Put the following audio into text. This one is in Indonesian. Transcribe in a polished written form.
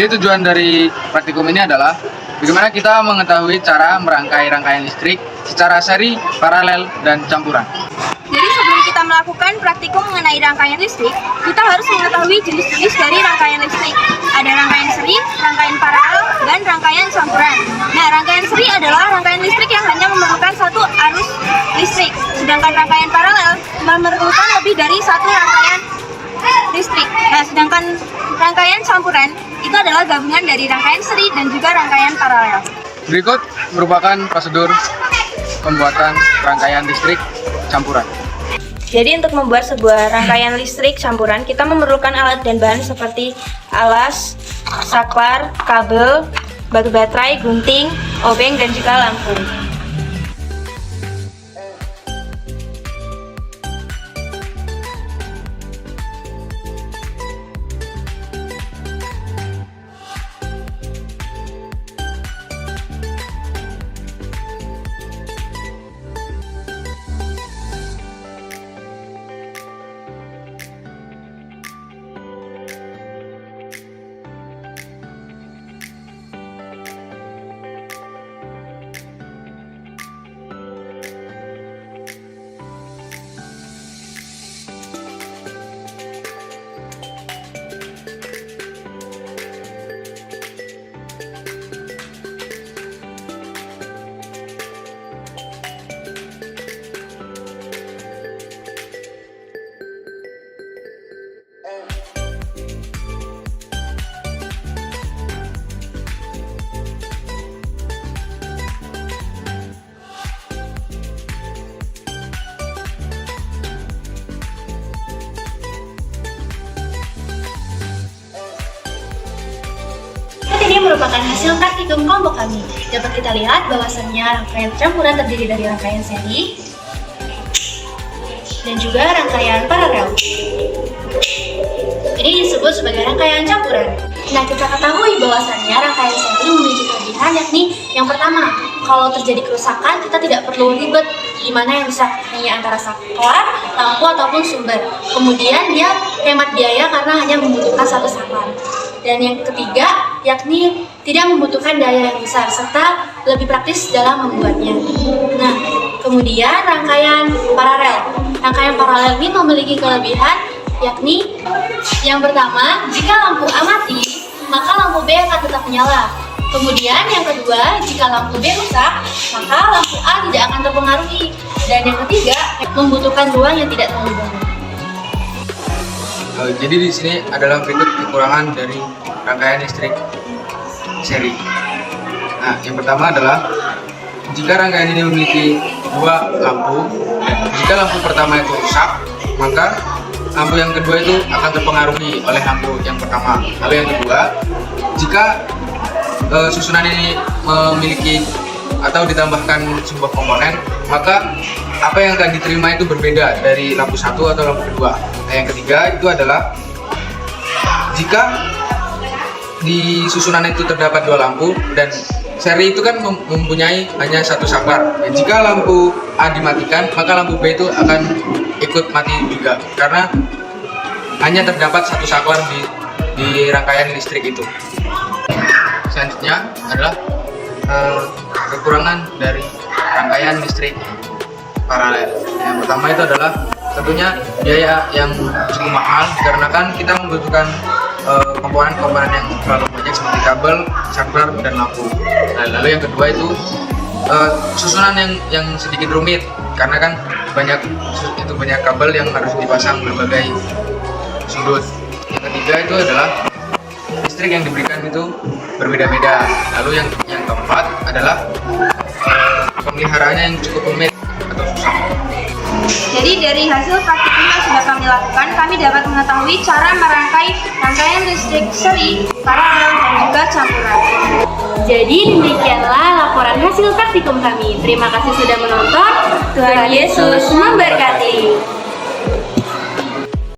Jadi tujuan dari praktikum ini adalah bagaimana kita mengetahui cara merangkai rangkaian listrik secara seri, paralel, dan campuran. Jadi sebelum kita melakukan praktikum mengenai rangkaian listrik, kita harus mengetahui jenis-jenis dari rangkaian listrik. Ada rangkaian seri, rangkaian paralel, dan rangkaian campuran. Nah, rangkaian seri adalah rangkaian listrik yang hanya memerlukan satu arus listrik, sedangkan rangkaian paralel memerlukan lebih dari satu rangkaian listrik. Nah, sedangkan rangkaian campuran itu adalah gabungan dari rangkaian seri dan juga rangkaian paralel. Berikut merupakan prosedur pembuatan rangkaian listrik campuran. Jadi untuk membuat sebuah rangkaian listrik campuran, kita memerlukan alat dan bahan seperti alas, saklar, kabel, batu baterai, gunting, obeng, dan juga lampu. Ini merupakan hasil praktikum kelompok kami. Dapat kita lihat bahwasannya rangkaian campuran terdiri dari rangkaian seri dan juga rangkaian paralel. Ini disebut sebagai rangkaian campuran. Nah, kita ketahui bahwasannya rangkaian seri memiliki kelebihan, yakni yang pertama, kalau terjadi kerusakan kita tidak perlu ribet di mana yang bisa hanya antara saklar, lampu ataupun sumber. Kemudian dia hemat biaya karena hanya membutuhkan satu saklar. Dan yang ketiga, yakni tidak membutuhkan daya yang besar serta lebih praktis dalam membuatnya. Nah, kemudian rangkaian paralel. Rangkaian paralel ini memiliki kelebihan, yakni yang pertama, jika lampu A mati, maka lampu B akan tetap menyala. Kemudian yang kedua, jika lampu B rusak, maka lampu A tidak akan terpengaruhi. Dan yang ketiga, membutuhkan ruang yang tidak terlalu banyak. Jadi di sini adalah berikut kekurangan dari rangkaian listrik seri. Nah, yang pertama adalah jika rangkaian ini memiliki dua lampu, dan jika lampu pertama itu rusak, maka lampu yang kedua itu akan terpengaruhi oleh lampu yang pertama. Lalu yang kedua, jika susunan ini memiliki atau ditambahkan sebuah komponen, maka apa yang akan diterima itu berbeda dari lampu satu atau lampu kedua. Nah, yang ketiga itu adalah jika di susunan itu terdapat dua lampu dan seri itu kan mempunyai hanya satu saklar. Dan jika lampu A dimatikan, maka lampu B itu akan ikut mati juga karena hanya terdapat satu saklar di rangkaian listrik itu. Selanjutnya adalah kekurangan dari rangkaian listrik paralel. Yang pertama itu adalah tentunya biaya yang cukup mahal dikarenakan kita membutuhkan komponen-komponen yang terlalu banyak seperti kabel, saklar, dan lampu. Nah, lalu yang kedua itu susunan yang sedikit rumit karena kan banyak kabel yang harus dipasang berbagai sudut. Yang ketiga itu adalah listrik yang diberikan itu berbeda-beda. Lalu yang keempat adalah pemeliharaannya yang cukup rumit atau susah. Jadi dari hasil praktikum yang sudah kami lakukan, kami dapat mengetahui cara merangkai rangkaian listrik seri, paralel, dan juga campuran. Jadi demikianlah laporan hasil praktikum kami. Terima kasih sudah menonton. Tuhan Yesus memberkati.